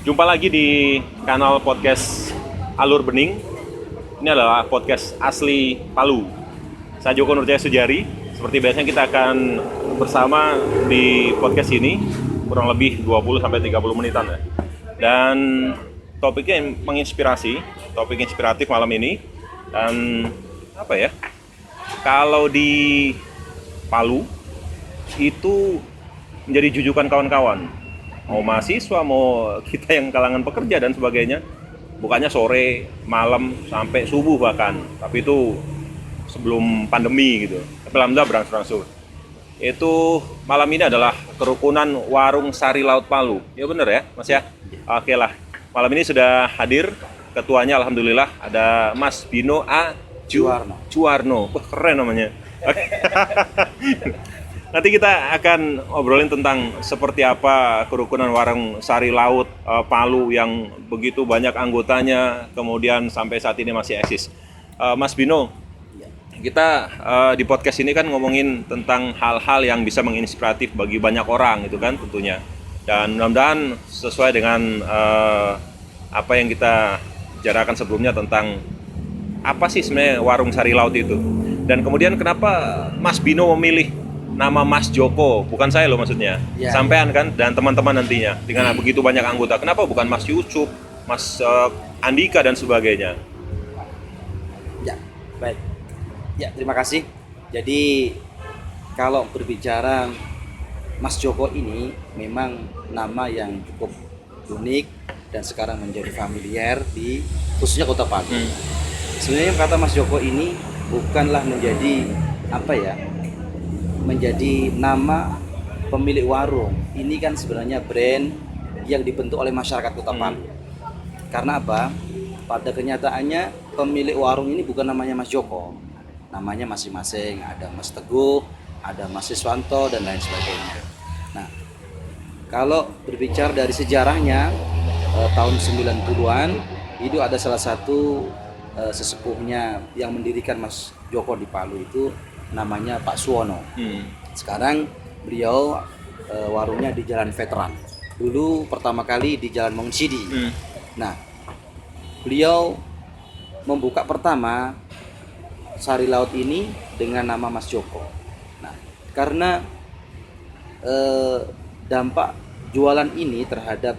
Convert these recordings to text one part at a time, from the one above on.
Jumpa lagi di kanal podcast Alur Bening. Ini adalah podcast asli Palu. Saya Joko Nurjaya Sujari. Seperti biasanya kita akan bersama di podcast ini kurang lebih 20-30 menitan ya. Dan topiknya yang menginspirasi, topik inspiratif malam ini. Dan apa ya? Kalau di Palu itu menjadi jujukan kawan-kawan. Mau mahasiswa, mau kita yang kalangan pekerja dan sebagainya. Bukannya sore, malam, sampai subuh bahkan. Tapi itu sebelum pandemi gitu. Tapi alhamdulillah berangsur-angsur. Itu malam ini adalah kerukunan Warung Sari Laut Palu. Ya bener ya Mas ya? Oke lah. Malam ini sudah hadir ketuanya alhamdulillah ada Mas Bino A. Juwarno. Wah keren namanya. Nanti kita akan obrolin tentang seperti apa kerukunan Warung Sari Laut Palu yang begitu banyak anggotanya, kemudian sampai saat ini masih eksis. Mas Bino, kita di podcast ini kan ngomongin tentang hal-hal yang bisa menginspiratif bagi banyak orang, itu kan tentunya. Dan mudah-mudahan sesuai dengan apa yang kita bicarakan sebelumnya tentang apa sih sebenarnya Warung Sari Laut itu. Dan kemudian kenapa Mas Bino memilih nama Mas Joko, bukan saya loh maksudnya, ya, sampean kan dan teman-teman nantinya dengan begitu banyak anggota, kenapa bukan Mas Yusuf, Mas Andika dan sebagainya? Ya, baik. Ya, terima kasih. Jadi kalau berbicara Mas Joko ini memang nama yang cukup unik dan sekarang menjadi familiar di khususnya Kota Palu. Sebenarnya kata Mas Joko ini bukanlah menjadi menjadi nama pemilik warung. Ini kan sebenarnya brand yang dibentuk oleh masyarakat Kota Palu. Karena apa? Pada kenyataannya pemilik warung ini bukan namanya Mas Joko. Namanya masing-masing. Ada Mas Teguh, ada Mas Siswanto dan lain sebagainya. Nah, kalau berbicara dari sejarahnya tahun 90-an itu ada salah satu sesepuhnya yang mendirikan Mas Joko di Palu itu namanya Pak Suwono. Sekarang beliau warungnya di Jalan Veteran. Dulu pertama kali di Jalan Mongsidi. Nah, beliau membuka pertama Sari Laut ini dengan nama Mas Joko. Nah, karena dampak jualan ini terhadap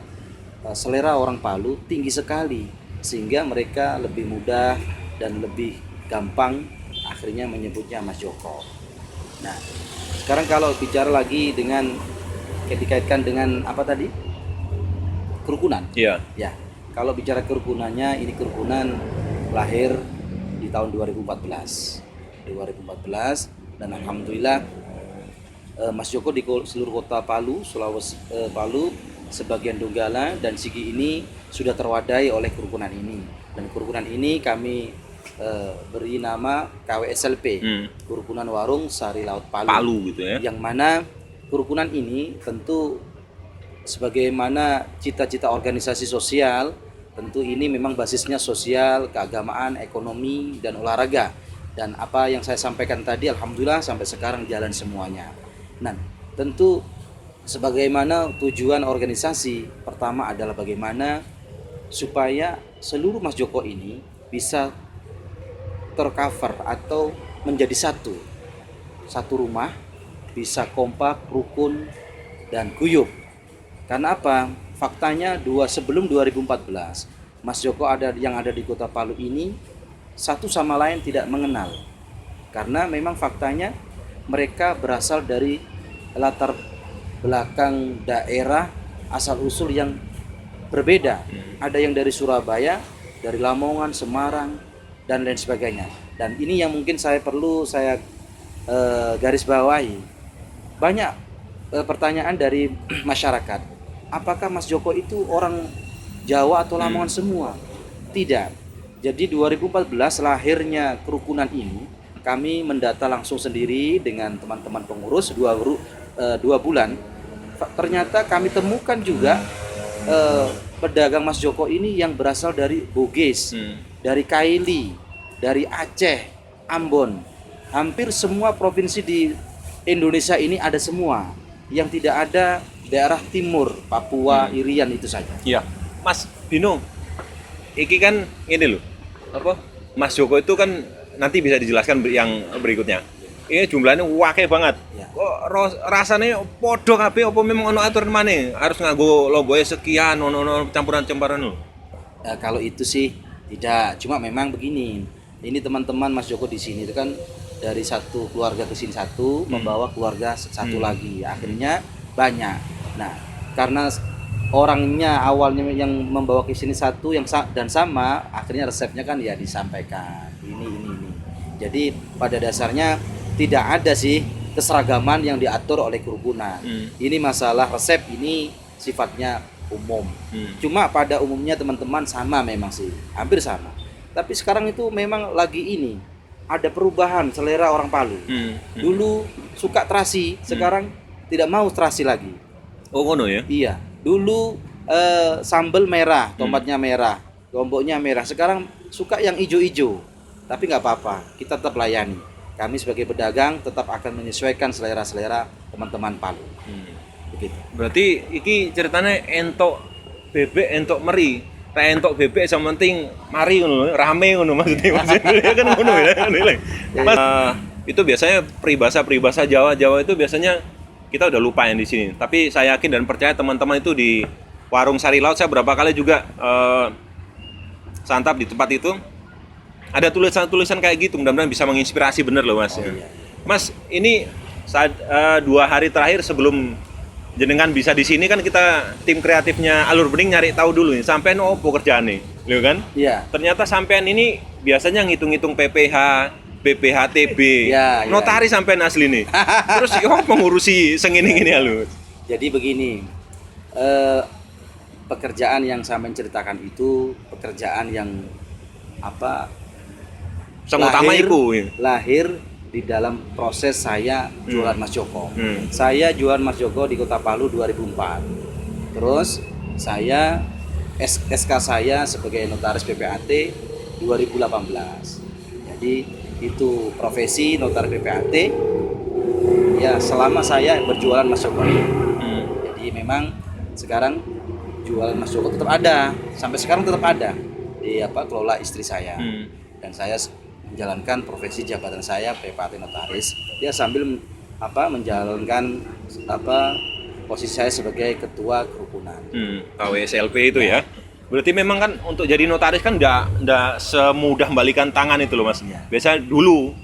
selera orang Palu tinggi sekali, sehingga mereka lebih mudah dan lebih gampang akhirnya menyebutnya Mas Joko. Nah, sekarang kalau bicara lagi dengan dikaitkan dengan apa tadi? Kerukunan. Iya. Ya. Kalau bicara kerukunannya, ini kerukunan lahir di tahun 2014. Dan alhamdulillah Mas Joko di seluruh Kota Palu, Sulawesi Palu, sebagian Donggala dan Sigi ini sudah terwadai oleh kerukunan ini. Dan kerukunan ini kami beri nama KWSLP, Kerukunan Warung Sari Laut Palu gitu ya. Yang mana kerukunan ini tentu sebagaimana cita-cita organisasi sosial, tentu ini memang basisnya sosial, keagamaan, ekonomi dan olahraga. Dan apa yang saya sampaikan tadi alhamdulillah sampai sekarang jalan semuanya. Nah, tentu sebagaimana tujuan organisasi pertama adalah bagaimana supaya seluruh Mas Joko ini bisa tercover atau menjadi satu rumah, bisa kompak, rukun dan guyup. Karena apa? Faktanya sebelum 2014 Mas Joko yang ada di Kota Palu ini satu sama lain tidak mengenal. Karena memang faktanya mereka berasal dari latar belakang daerah asal usul yang berbeda. Ada yang dari Surabaya, dari Lamongan, Semarang dan lain sebagainya. Dan ini yang mungkin saya garis bawahi. Banyak pertanyaan dari masyarakat. Apakah Mas Joko itu orang Jawa atau Lamongan semua? Tidak. Jadi 2014 lahirnya kerukunan ini, kami mendata langsung sendiri dengan teman-teman pengurus 2 bulan. Ternyata kami temukan juga pedagang Mas Joko ini yang berasal dari Bugis, dari Kaili, dari Aceh, Ambon. Hampir semua provinsi di Indonesia ini ada semua. Yang tidak ada daerah timur, Papua, Irian itu saja. Iya. Mas Bino, iki kan ini loh, apa? Mas Joko itu kan nanti bisa dijelaskan yang berikutnya. Ini jumlahnya wakil banget. Ya. Kok rasanya podo kabeh apa memang ono aturan maneh? Harus nganggo lomboe sekian, ono campuran-campuran lho. Kalau itu sih tidak, cuma memang begini. Ini teman-teman Mas Joko di sini itu kan dari satu keluarga ke sini satu, membawa keluarga satu lagi. Akhirnya banyak. Nah, karena orangnya awalnya yang membawa ke sini satu yang dan sama, akhirnya resepnya kan ya disampaikan. Ini. Jadi pada dasarnya tidak ada sih keseragaman yang diatur oleh kerukunan. Ini masalah resep ini sifatnya umum. Cuma pada umumnya teman-teman sama memang sih, hampir sama. Tapi sekarang itu memang lagi ini ada perubahan selera orang Palu. Dulu suka terasi, sekarang tidak mau terasi lagi. Oh ngono ya? Iya. Dulu sambal merah, tomatnya merah, lomboknya merah. Sekarang suka yang ijo-ijo. Tapi nggak apa-apa, kita tetap layani. Kami sebagai pedagang tetap akan menyesuaikan selera-selera teman-teman Palu. Begitu. Berarti iki ceritanya entok bebek, entok meri. Entok bebek yang penting mari ngono, rame ngono maksudnya kan ngono ya. Mas, itu biasanya peribahasa Jawa itu biasanya kita udah lupa yang di sini. Tapi saya yakin dan percaya teman-teman itu di warung Sari Laut, saya berapa kali juga santap di tempat itu. Ada tulisan-tulisan kayak gitu, mudah-mudahan bisa menginspirasi bener loh Mas. Iya. Mas, ini saat 2 hari terakhir sebelum jenengan bisa di sini kan kita tim kreatifnya Alur Bening nyari tahu dulu nih sampean opo kerjaane, lho kan? Iya. Ternyata sampean ini biasanya ngitung-ngitung PPh, BPHTB, Ya, notaris sampean asli nih. Terus yo mengurusi sengini-ngini lho. Jadi begini, pekerjaan yang saya menceritakan itu pekerjaan yang apa? Sing utama iku. Lahir di dalam proses saya jualan Mas Joko. Saya jualan Mas Joko di Kota Palu 2004. Terus saya SK saya sebagai notaris PPAT 2018. Jadi itu profesi notaris PPAT ya selama saya berjualan Mas Joko ini. Jadi memang sekarang jualan Mas Joko tetap ada, sampai sekarang tetap ada di kelola istri saya. Dan saya menjalankan profesi jabatan saya PPAT notaris dia sambil menjalankan posisi saya sebagai ketua kerukunan. KWSLP itu ya. Berarti memang kan untuk jadi notaris kan enggak semudah membalikan tangan itu loh Mas. Ya. Biasa dulu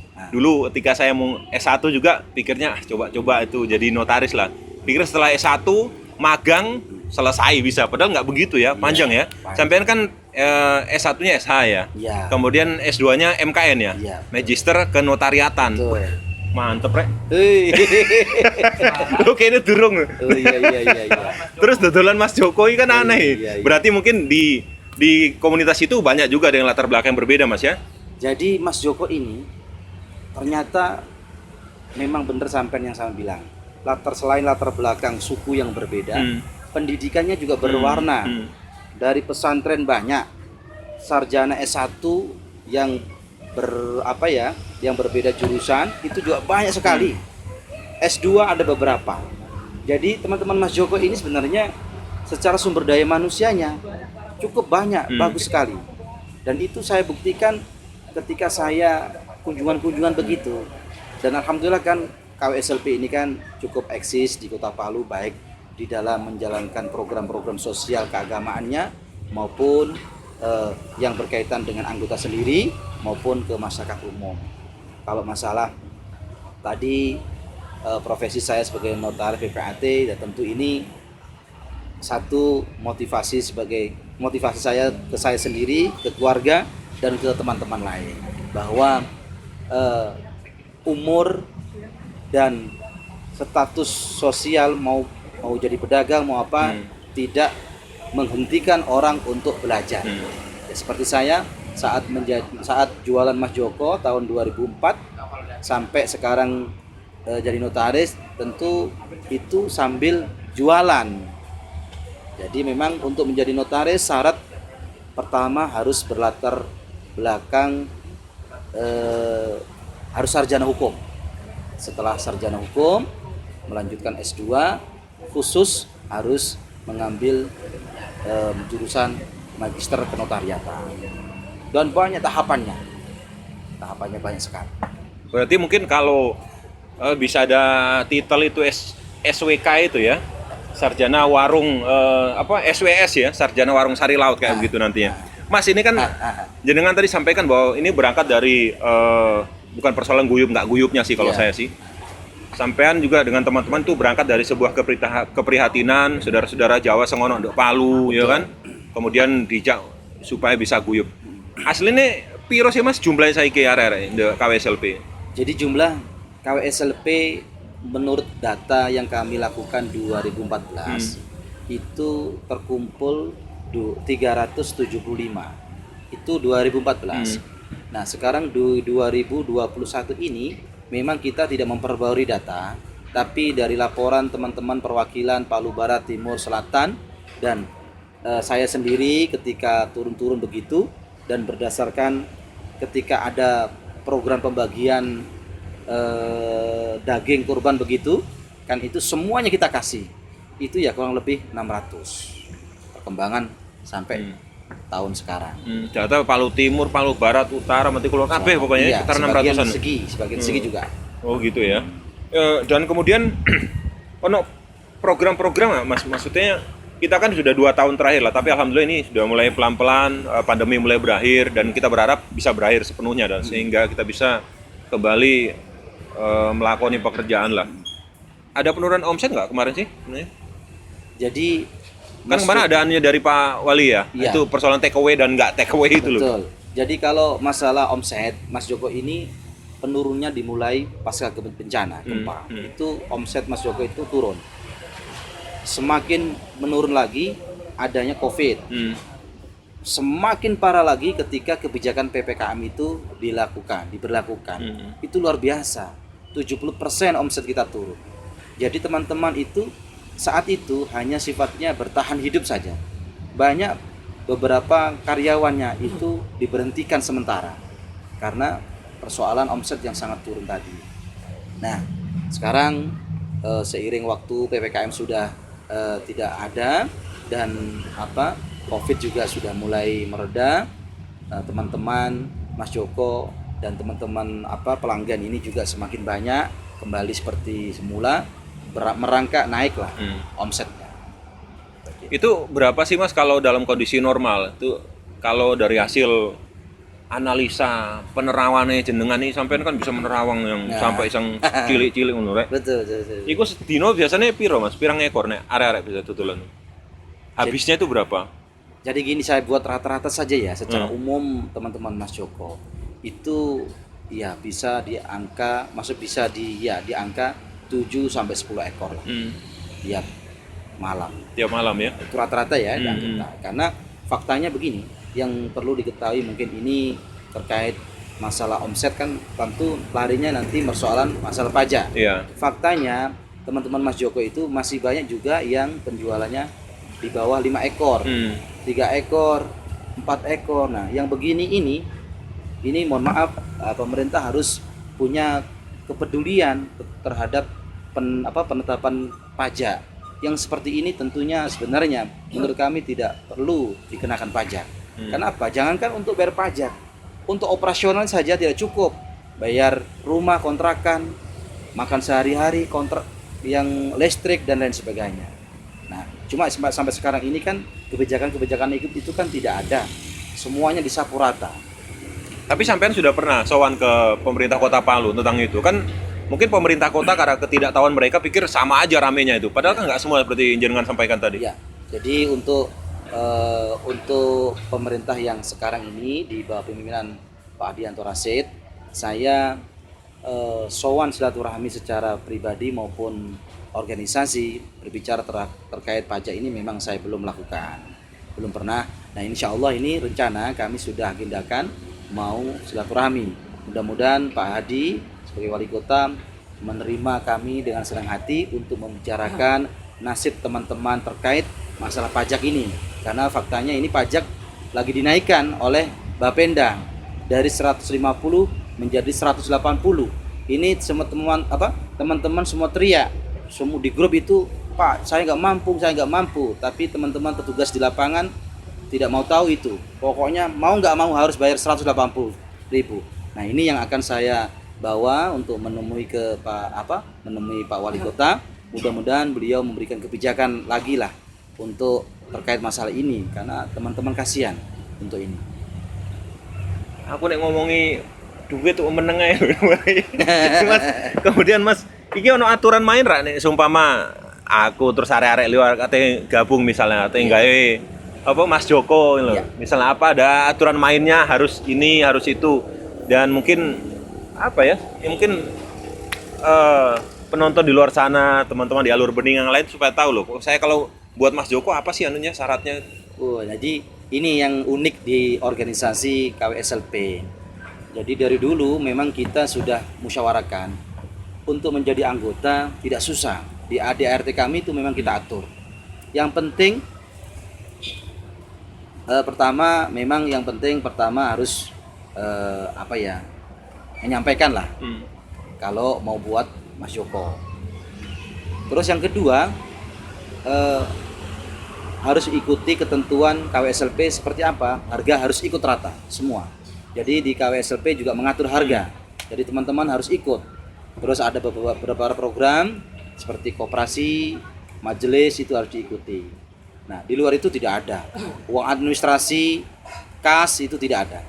ketika saya mau S1 juga pikirnya coba-coba itu jadi notaris lah. Pikir setelah S1 magang selesai bisa, padahal nggak begitu ya, panjang ya. Sampean kan S1-nya SH ya. Ya. Kemudian S2-nya MKN ya. Ya. Magister kenotariatan. Betul. Mantep, Rek. Hei. Lu kayaknya durung. Oh iya. Terus dodolan Mas Joko ini kan aneh. Iya. Berarti mungkin di komunitas itu banyak juga dengan latar belakang yang berbeda, Mas ya. Jadi Mas Joko ini ternyata memang benar sampean yang saya bilang. Selain latar belakang suku yang berbeda, pendidikannya juga berwarna. Dari pesantren banyak, sarjana S1 yang yang berbeda jurusan itu juga banyak sekali. S2 ada beberapa. Jadi teman-teman Mas Joko ini sebenarnya secara sumber daya manusianya cukup banyak, bagus sekali. Dan itu saya buktikan ketika saya kunjungan-kunjungan begitu. Dan alhamdulillah kan KWSLP ini kan cukup eksis di Kota Palu, baik di dalam menjalankan program-program sosial keagamaannya maupun yang berkaitan dengan anggota sendiri maupun ke masyarakat umum. Kalau masalah tadi profesi saya sebagai notaris PPAT, dan tentu ini satu motivasi saya ke saya sendiri, ke keluarga dan ke teman-teman lain, bahwa umur dan status sosial mau jadi pedagang mau apa tidak menghentikan orang untuk belajar. Ya, seperti saya saat jualan Mas Joko tahun 2004 sampai sekarang jadi notaris, tentu itu sambil jualan. Jadi memang untuk menjadi notaris syarat pertama harus berlatar belakang harus sarjana hukum. Setelah sarjana hukum melanjutkan S2 khusus harus mengambil jurusan magister kenotariatan. Dan banyak tahapannya banyak sekali. Berarti mungkin kalau bisa ada titel itu SWK itu ya, sarjana warung SWS ya, sarjana warung sari laut kayak begitu nantinya. Mas, ini kan jenengan tadi sampaikan bahwa ini berangkat dari bukan persoalan guyup nggak guyupnya sih kalau saya sih. Sampean juga dengan teman-teman tuh berangkat dari sebuah keprihatinan saudara-saudara Jawa sengono ndok Palu ya kan. Kemudian dijak supaya bisa guyup. Aslinya piro sih Mas jumlahnya saiki arek-arek ndek KWSLP? Jadi jumlah KWSLP menurut data yang kami lakukan 2014 itu terkumpul 375. Itu 2014. Nah, sekarang 2021 ini memang kita tidak memperbarui data, tapi dari laporan teman-teman perwakilan Palu Barat, Timur, Selatan dan saya sendiri ketika turun-turun begitu, dan berdasarkan ketika ada program pembagian daging kurban begitu kan, itu semuanya kita kasih itu ya kurang lebih 600 perkembangan sampai tahun sekarang. Data Palu Timur, Palu Barat, Utara, Mati Kulon kabeh pokoknya iya, sekitar 600-an. Sebagian segi juga. Oh gitu ya. Dan kemudian ono program-program nggak Mas? Maksudnya kita kan sudah 2 tahun terakhir lah, tapi alhamdulillah ini sudah mulai pelan-pelan, pandemi mulai berakhir dan kita berharap bisa berakhir sepenuhnya dan sehingga kita bisa kembali melakoni pekerjaan lah. Ada penurunan omset nggak kemarin sih? Jadi kan kemarin adaannya dari Pak Wali ya, iya. Itu persoalan take away dan nggak take away itu loh. Betul. Jadi kalau masalah omset, Mas Joko ini penurunnya dimulai pasca bencana gempa. Itu omset Mas Joko itu turun. Semakin menurun lagi adanya COVID. Semakin parah lagi ketika kebijakan PPKM itu diberlakukan. Itu luar biasa. 70% omset kita turun. Jadi teman-teman itu saat itu hanya sifatnya bertahan hidup saja. Banyak beberapa karyawannya itu diberhentikan sementara karena persoalan omset yang sangat turun tadi. Nah, sekarang seiring waktu PPKM sudah tidak ada dan COVID juga sudah mulai mereda, teman-teman Mas Joko dan teman-teman pelanggan ini juga semakin banyak kembali seperti semula, merangkak naiklah omsetnya. Itu berapa sih Mas kalau dalam kondisi normal? Itu kalau dari hasil analisa penerawannya jenengan ini sampean kan bisa menerawang yang sampai iseng cilik-cilik ngono rek. Betul. Iku sedino biasanya piro Mas? Pirang ekor nek arek-arek bisa tutulan? Habisnya itu berapa? Jadi gini, saya buat rata-rata saja ya secara umum teman-teman Mas Joko. Itu ya bisa di angka di angka 7 sampai 10 ekor lah. Tiap malam. Tiap malam ya. Itu rata-rata ya di angka. Karena faktanya begini, yang perlu diketahui mungkin ini terkait masalah omset kan tentu larinya nanti persoalan masalah pajak. Iya. Faktanya teman-teman Mas Joko itu masih banyak juga yang penjualannya di bawah 5 ekor, 3 ekor, 4 ekor. Nah, yang begini ini mohon maaf, pemerintah harus punya kepedulian terhadap penetapan pajak. Yang seperti ini tentunya sebenarnya menurut kami tidak perlu dikenakan pajak. Kenapa? Jangankan untuk bayar pajak, untuk operasional saja tidak cukup. Bayar rumah, kontrakan, makan sehari-hari, kontrak yang listrik dan lain sebagainya. Nah, cuma sampai sekarang ini kan kebijakan itu kan tidak ada. Semuanya disapu rata. Tapi sampean sudah pernah sowan ke pemerintah Kota Palu tentang itu kan? Mungkin pemerintah kota karena ketidaktahuan mereka pikir sama aja ramenya itu. Padahal kan nggak semua seperti jenengan sampaikan tadi. Ya, jadi untuk pemerintah yang sekarang ini di bawah pimpinan Pak Adianto Rashid, saya sowan silaturahmi secara pribadi maupun organisasi berbicara terkait pajak ini memang saya belum lakukan, belum pernah. Nah, insya Allah ini rencana kami sudah agendakan mau silaturahmi. Mudah-mudahan Pak Hadi sebagai wali kota menerima kami dengan senang hati untuk membicarakan nasib teman-teman terkait masalah pajak ini. Karena faktanya ini pajak lagi dinaikkan oleh Bapenda dari 150 menjadi 180. Ini semua teman-teman semua teriak. Semua di grup itu Pak, saya nggak mampu. Tapi teman-teman petugas di lapangan tidak mau tahu itu. Pokoknya mau nggak mau harus bayar 180.000. Nah, ini yang akan saya bawa untuk menemui Pak Wali Kota. Mudah-mudahan beliau memberikan kebijakan lagi lah untuk terkait masalah ini, karena teman-teman kasihan untuk ini. Aku nek ngomongi duit tuh meneng ae. Mas, kemudian Mas, iki ono aturan main ra nek seumpama aku terus arek-arek luar katanya gabung misalnya katanya gawe apa Mas Joko gitu. Ya. Misalnya apa ada aturan mainnya harus ini, harus itu. Dan mungkin apa ya? Mungkin penonton di luar sana, teman-teman di Alur Bening yang lain supaya tahu loh. Saya kalau buat Mas Joko apa sih anunya syaratnya? Jadi ini yang unik di organisasi KWSLP. Jadi dari dulu memang kita sudah musyawarahkan untuk menjadi anggota tidak susah. Di ADART kami itu memang kita atur. Yang penting pertama harus menyampaikan lah kalau mau buat Mas Joko. Terus yang kedua harus ikuti ketentuan KWSLP seperti apa, harga harus ikut rata semua. Jadi di KWSLP juga mengatur harga. Jadi teman-teman harus ikut. Terus ada beberapa program seperti koperasi, majelis itu harus diikuti. Nah, di luar itu tidak ada. Uang administrasi, kas itu tidak ada.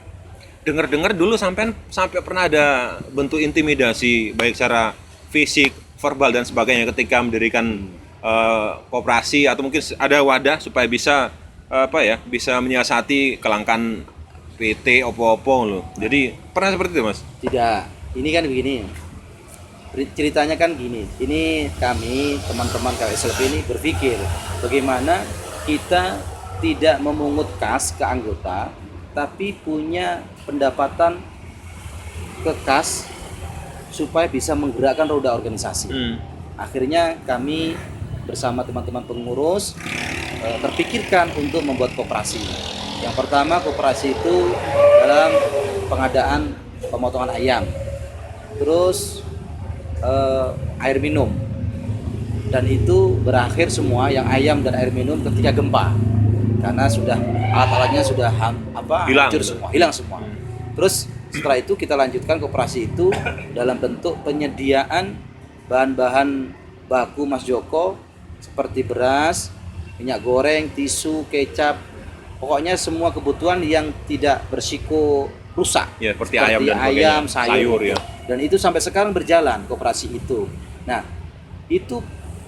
Dengar-dengar dulu sampai pernah ada bentuk intimidasi baik secara fisik, verbal dan sebagainya ketika mendirikan koperasi atau mungkin ada wadah supaya bisa bisa menyiasati kelangkaan PT opo-opo loh. Jadi pernah seperti itu Mas? Tidak. Ini kan begini. Ceritanya kan gini. Ini kami teman-teman KWSLP ini berpikir bagaimana kita tidak memungut kas ke anggota, tapi punya pendapatan ke kas supaya bisa menggerakkan roda organisasi. Akhirnya kami bersama teman-teman pengurus terpikirkan untuk membuat koperasi. Yang pertama koperasi itu dalam pengadaan pemotongan ayam, terus air minum, dan itu berakhir semua yang ayam dan air minum ketika gempa karena sudah alat-alatnya sudah hilang semua. Terus setelah itu kita lanjutkan koperasi itu dalam bentuk penyediaan bahan-bahan baku Mas Joko seperti beras, minyak goreng, tisu, kecap, pokoknya semua kebutuhan yang tidak bersiko rusak. Ya, seperti ayam, sayur ya. Dan itu sampai sekarang berjalan koperasi itu. Nah, itu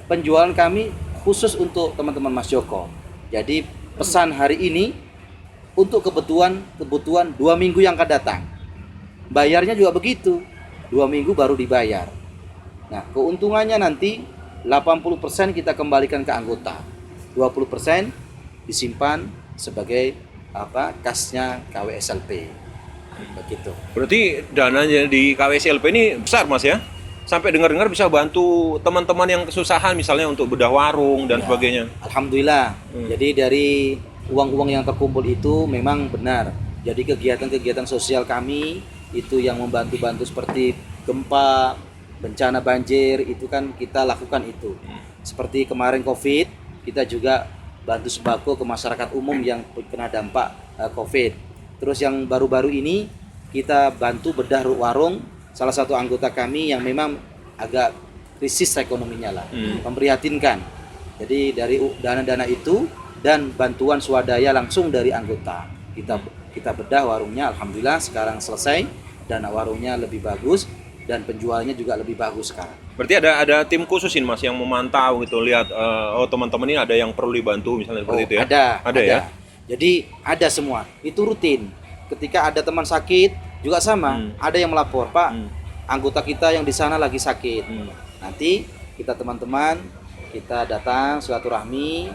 penjualan kami khusus untuk teman-teman Mas Joko. Jadi pesan hari ini untuk kebutuhan 2 minggu yang akan datang. Bayarnya juga begitu. 2 minggu baru dibayar. Nah, keuntungannya nanti 80% kita kembalikan ke anggota. 20% disimpan sebagai kasnya KWSLP. Begitu. Berarti dananya di KWSLP ini besar Mas ya? Sampai dengar-dengar bisa bantu teman-teman yang kesusahan misalnya untuk bedah warung dan sebagainya. Alhamdulillah. Jadi dari uang-uang yang terkumpul itu memang benar. Jadi kegiatan-kegiatan sosial kami itu yang membantu-bantu seperti gempa, bencana banjir itu kan kita lakukan itu. Seperti kemarin Covid, kita juga bantu sembako ke masyarakat umum yang kena dampak Covid. Terus yang baru-baru ini kita bantu bedah warung salah satu anggota kami yang memang agak krisis ekonominya lah, memprihatinkan. Jadi dari dana-dana itu dan bantuan swadaya langsung dari anggota kita bedah warungnya, alhamdulillah sekarang selesai, dana warungnya lebih bagus dan penjualnya juga lebih bagus sekarang. Berarti ada tim khususin Mas yang memantau gitu, lihat teman-teman ini ada yang perlu dibantu misalnya seperti itu ya? Ada ya. Jadi ada semua, itu rutin. Ketika ada teman sakit juga sama, ada yang melapor, Pak, anggota kita yang di sana lagi sakit. Nanti kita teman-teman kita datang silaturahmi,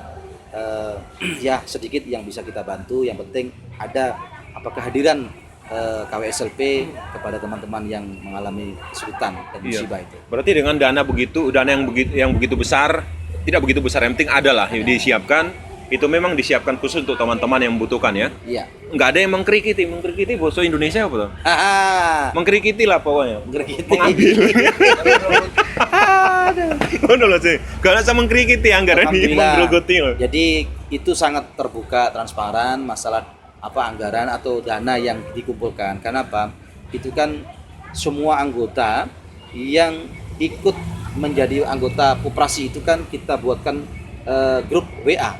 ya sedikit yang bisa kita bantu. Yang penting ada kehadiran KWSLP kepada teman-teman yang mengalami kesulitan dan musibah itu. Berarti dengan dana yang begitu besar, tidak begitu besar, yang penting ada lah disiapkan. Itu memang disiapkan khusus untuk teman-teman yang membutuhkan ya. Iya. Nggak ada yang mengkrikiti bahasa Indonesia apa tuh? Mengkrikiti lah pokoknya. Mengkrikiti. Mengambil. Ngono lho sih. Gak sama ngrikiti anggaran ini Alhamdulillah. menggerogoti lho. Jadi itu sangat terbuka, transparan masalah anggaran atau dana yang dikumpulkan. Karena apa? Itu kan semua anggota yang ikut menjadi anggota koperasi itu kan kita buatkan grup WA.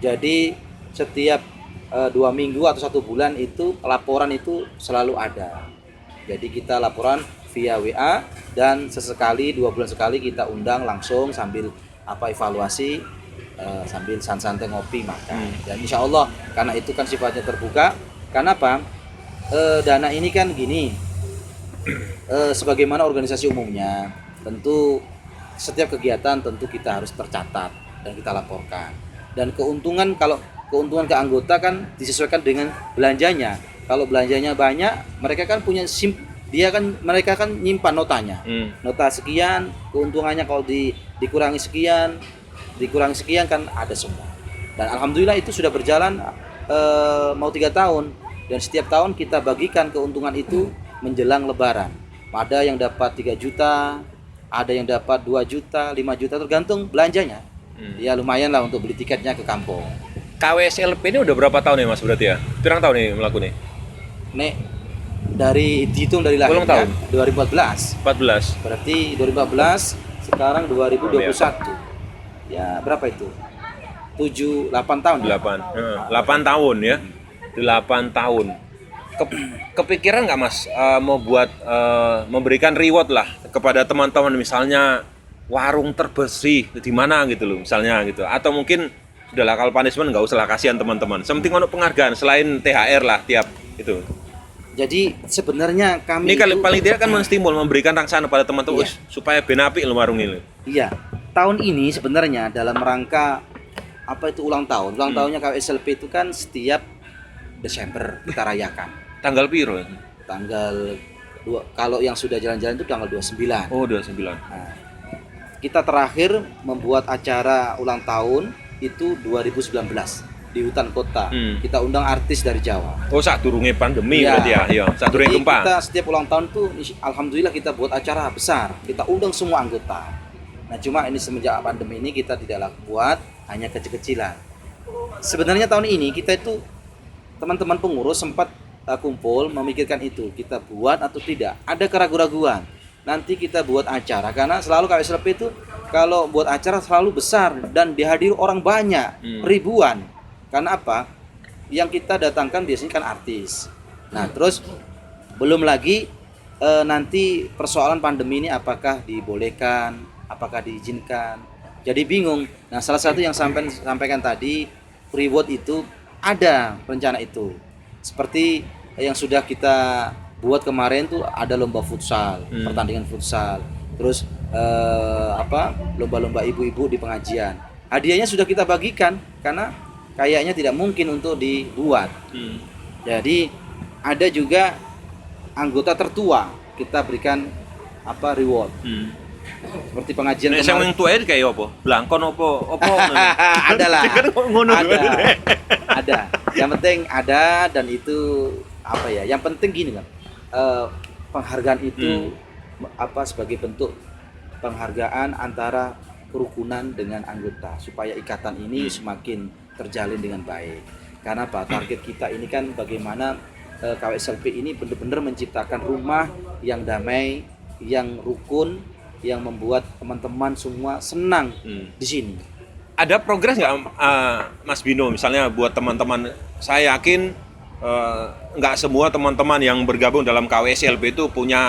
Jadi setiap 2 minggu atau 1 bulan itu laporan itu selalu ada. Jadi kita laporan via WA dan sesekali 2 bulan sekali kita undang langsung sambil evaluasi sambil santai ngopi makan. Dan insya Allah karena itu kan sifatnya terbuka. Karena apa? Dana ini kan gini. Sebagaimana organisasi umumnya, tentu setiap kegiatan tentu kita harus tercatat dan kita laporkan. Dan keuntungan ke anggota kan disesuaikan dengan belanjanya. Kalau belanjanya banyak, mereka kan punya mereka kan nyimpan notanya. Nota sekian, keuntungannya kalau dikurangi sekian kan ada semua. Dan alhamdulillah itu sudah berjalan mau 3 tahun dan setiap tahun kita bagikan keuntungan itu menjelang lebaran. Ada yang dapat 3 juta, ada yang dapat 2 juta, 5 juta tergantung belanjanya. Ya lumayan lah untuk beli tiketnya ke kampung. KWSLP ini udah berapa tahun ya Mas berarti ya? Pirang tahun nih melakukan nih? Nek dihitung dari lahirnya tahun? 2014. 14. Berarti 2014 sekarang 2021. Ya berapa itu? 8 tahun. 8 tahun ya. 8 tahun. Kepikiran nggak Mas mau buat memberikan reward lah kepada teman-teman misalnya warung terbersih di mana gitu loh misalnya gitu, atau mungkin sudahlah kalau punishment nggak usah lah, kasihan teman-teman, sementing untuk penghargaan selain THR lah tiap itu. Jadi sebenarnya kami Ini paling tidak kan menstimul, memberikan rangsangan pada teman-teman supaya benapi lo warung ini. Iya, tahun ini sebenarnya dalam rangka ulang tahun. Ulang tahunnya KWSLP itu kan setiap Desember kita rayakan. Tanggal piro? Tanggal 2, kalau yang sudah jalan-jalan itu tanggal 29. Oh, 29. Nah, kita terakhir membuat acara ulang tahun itu 2019 di hutan kota. Kita undang artis dari Jawa. Oh, saat durunge pandemi Ya. berarti ya. Iya, saat durunge Jadi gempa. kita setiap ulang tahun tuh alhamdulillah kita buat acara besar. Kita undang semua anggota. Nah, cuma ini semenjak pandemi ini kita tidak buat, hanya kecil-kecilan. Sebenarnya tahun ini kita itu teman-teman pengurus sempat kumpul memikirkan itu, kita buat atau tidak. Ada keraguan-raguan. Nanti kita buat acara karena selalu KWSLP itu kalau buat acara selalu besar dan dihadiri orang banyak, ribuan. Karena apa? Yang kita datangkan biasanya kan artis. Nah, terus belum lagi nanti persoalan pandemi ini apakah dibolehkan, apakah diizinkan. Jadi bingung. Nah, salah satu yang sampaikan tadi, reward itu ada rencana itu. Seperti yang sudah kita buat kemarin tuh ada lomba futsal, pertandingan futsal. Terus lomba-lomba ibu-ibu di pengajian. Hadiahnya sudah kita bagikan karena kayaknya tidak mungkin untuk dibuat. Jadi ada juga anggota tertua kita berikan reward. Seperti pengajian Nek sing tuwa iki kayak apa? Blangkon apa? Ada lah. Ngono. Ada. Yang penting ada dan itu Yang penting gini lah. Penghargaan itu sebagai bentuk penghargaan antara kerukunan dengan anggota supaya ikatan ini semakin terjalin dengan baik. Karena apa? Target kita ini kan bagaimana KWSLP ini benar-benar menciptakan rumah yang damai, yang rukun, yang membuat teman-teman semua senang di sini. Ada progres nggak Mas Bino misalnya buat teman-teman? Saya yakin nggak semua teman-teman yang bergabung dalam KWSLP itu punya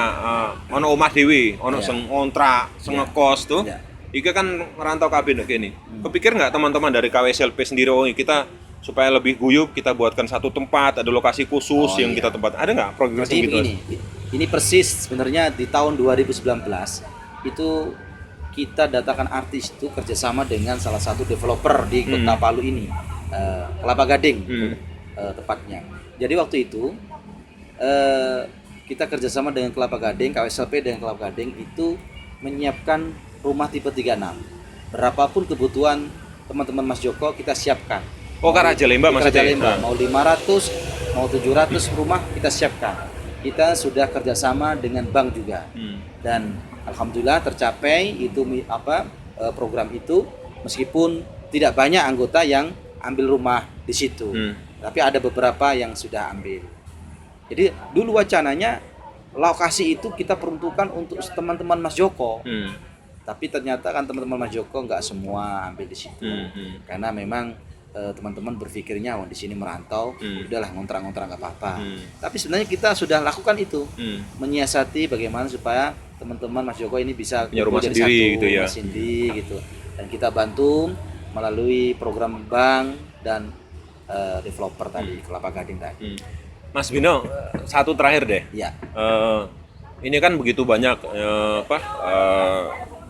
ono omah dewe, ono sing ngontrak, sing ngekos tuh. Iki kan merantau kabeh nek kene. Kepikir nggak teman-teman dari KWSLP sendiri kita supaya lebih guyup kita buatkan satu tempat, ada lokasi khusus yang kita tempat. Ada nggak progres gitu? Ini persis sebenarnya di tahun 2019 itu kita datangkan artis itu kerjasama dengan salah satu developer di Kota Palu ini, Kelapa Gading tepatnya. Jadi waktu itu kita kerjasama dengan Kelapa Gading, KWSLP dengan Kelapa Gading itu menyiapkan rumah tipe 36. Berapapun kebutuhan teman-teman Mas Joko kita siapkan. Oh, ke Raja Lembah maksudnya? Mau 500, mau 700 rumah kita siapkan. Kita sudah kerjasama dengan bank juga. Dan Alhamdulillah tercapai itu program itu, meskipun tidak banyak anggota yang ambil rumah di situ. Tapi ada beberapa yang sudah ambil. Jadi dulu wacananya lokasi itu kita peruntukkan untuk teman-teman Mas Joko. Tapi ternyata kan teman-teman Mas Joko nggak semua ambil di situ. Karena memang teman-teman berpikirnya di sini merantau, udahlah ngontrak-ngontrak nggak apa-apa. Tapi sebenarnya kita sudah lakukan itu, menyiasati bagaimana supaya teman-teman Mas Joko ini bisa punya rumah sendiri gitu ya. Sendiri gitu. Dan kita bantu melalui program bank dan developer tadi, Kelapa Gading tadi. Mas Bino, satu terakhir deh. Ya. Ini kan begitu banyak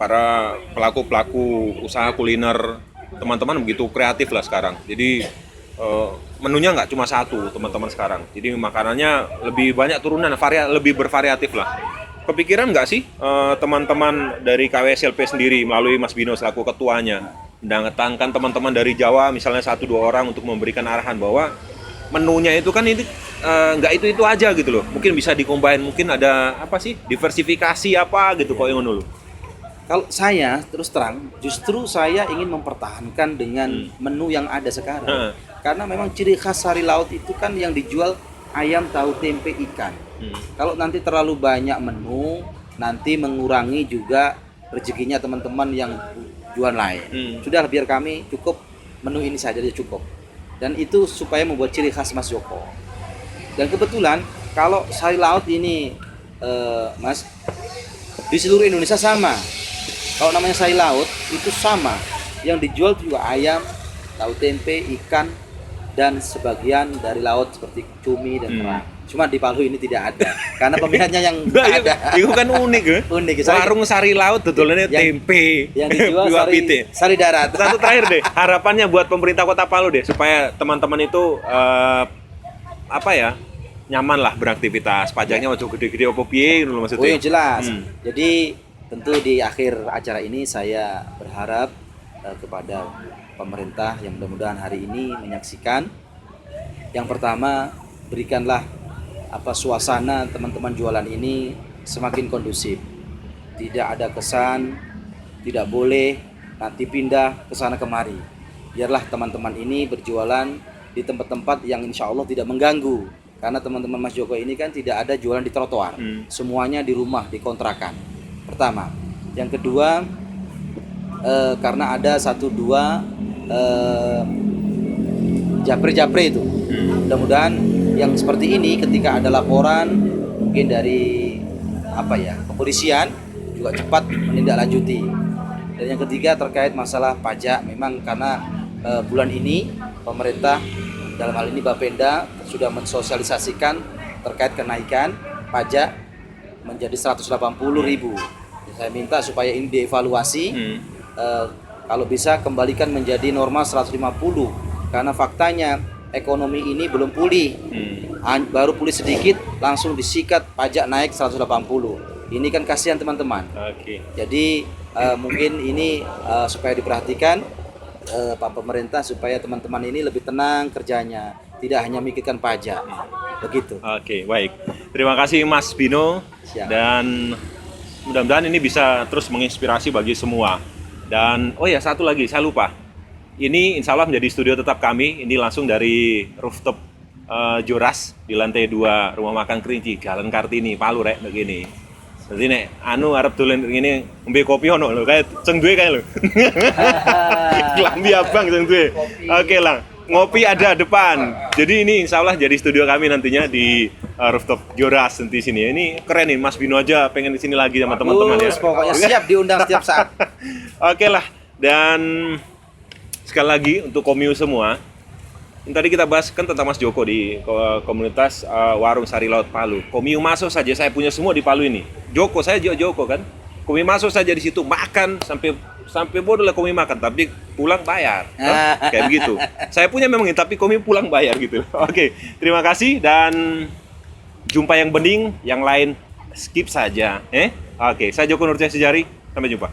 para pelaku-pelaku usaha kuliner, teman-teman begitu kreatif lah sekarang. Jadi menunya nggak cuma satu teman-teman sekarang. Jadi makanannya lebih banyak turunan, lebih bervariatif lah. Kepikiran nggak sih teman-teman dari KWSLP sendiri melalui Mas Bino selaku ketuanya mendatangkan teman-teman dari Jawa misalnya 1-2 orang untuk memberikan arahan bahwa menunya itu kan ini nggak itu aja gitu loh. Mungkin bisa dikombin, mungkin ada apa sih diversifikasi apa gitu kok yang dulu. Kalau saya terus terang, justru saya ingin mempertahankan dengan menu yang ada sekarang. Karena memang ciri khas Sari Laut itu kan yang dijual ayam, tahu, tempe, ikan. Kalau nanti terlalu banyak menu, nanti mengurangi juga rezekinya teman-teman yang jualan lain. Sudah, biar kami cukup menu ini saja cukup. Dan itu supaya membuat ciri khas Mas Joko. Dan kebetulan kalau Sari Laut ini, Mas, di seluruh Indonesia sama. Kalau namanya Sari Laut itu sama, yang dijual juga ayam, tahu, tempe, ikan, dan sebagian dari laut seperti cumi dan kerang. Cuma di Palu ini tidak ada, karena peminatnya yang ada. Itu kan unik ya. Unik. Warung Sari Laut tutulannya tempe. Yang dijual sari darat. Satu terakhir deh, harapannya buat pemerintah Kota Palu deh supaya teman-teman itu nyaman lah beraktivitas. Pajaknya ojo gede-gede opo piye ngono maksudnya. Oh iya jelas. Jadi tentu di akhir acara ini saya berharap kepada pemerintah yang mudah-mudahan hari ini menyaksikan. Yang pertama, berikanlah suasana teman-teman jualan ini semakin kondusif. Tidak ada kesan, tidak boleh nanti pindah ke sana kemari. Biarlah teman-teman ini berjualan di tempat-tempat yang insya Allah tidak mengganggu. Karena teman-teman Mas Joko ini kan tidak ada jualan di trotoar. Semuanya di rumah, di kontrakan. Pertama. Yang kedua, karena ada 1-2 japri-japri itu. Mudah-mudahan yang seperti ini ketika ada laporan mungkin dari kepolisian juga cepat menindaklanjuti. Dan yang ketiga terkait masalah pajak, memang karena bulan ini pemerintah dalam hal ini Bapenda sudah mensosialisasikan terkait kenaikan pajak menjadi 180.000. Saya minta supaya ini dievaluasi, kalau bisa kembalikan menjadi normal 150, karena faktanya ekonomi ini belum pulih, baru pulih sedikit langsung disikat pajak naik 180. Ini kan kasihan teman-teman. Jadi mungkin ini supaya diperhatikan Pak Pemerintah supaya teman-teman ini lebih tenang kerjanya, tidak hanya mikirkan pajak. Begitu. Oke, baik. Terima kasih Mas Bino. Siap. Dan mudah-mudahan ini bisa terus menginspirasi bagi semua. Dan satu lagi saya lupa. Ini insya Allah menjadi studio tetap kami. Ini langsung dari rooftop Joras di lantai 2 Rumah Makan Kerinci, Jalan Kartini, Palu rek begini. Jadi nek arep dolen ngene ngombe kopi ono lho, kayak ceng duwe kae lho. Klambi abang ceng duwe. Oke lah. Ngopi ada depan. Jadi ini insya Allah jadi studio kami nantinya di rooftop Joras nanti sini. Ini keren nih, Mas Bino aja pengen di sini lagi sama teman-teman ya. Pokoknya siap diundang setiap saat. Oke lah. Dan sekali lagi untuk Komiu semua, yang tadi kita bahas kan tentang Mas Joko di komunitas Warung Sari Laut Palu. Komiu masuk saja, saya punya semua di Palu ini. Joko, saya juga Joko kan. Komiu masuk saja di situ, makan sampai bodoh lah Komiu makan, tapi pulang bayar. Kayak begitu. Saya punya memang ini, tapi Komiu pulang bayar gitu. Oke, terima kasih dan jumpa yang bening, yang lain skip saja. Oke, saya Joko Nurcaya Sejari, sampai jumpa.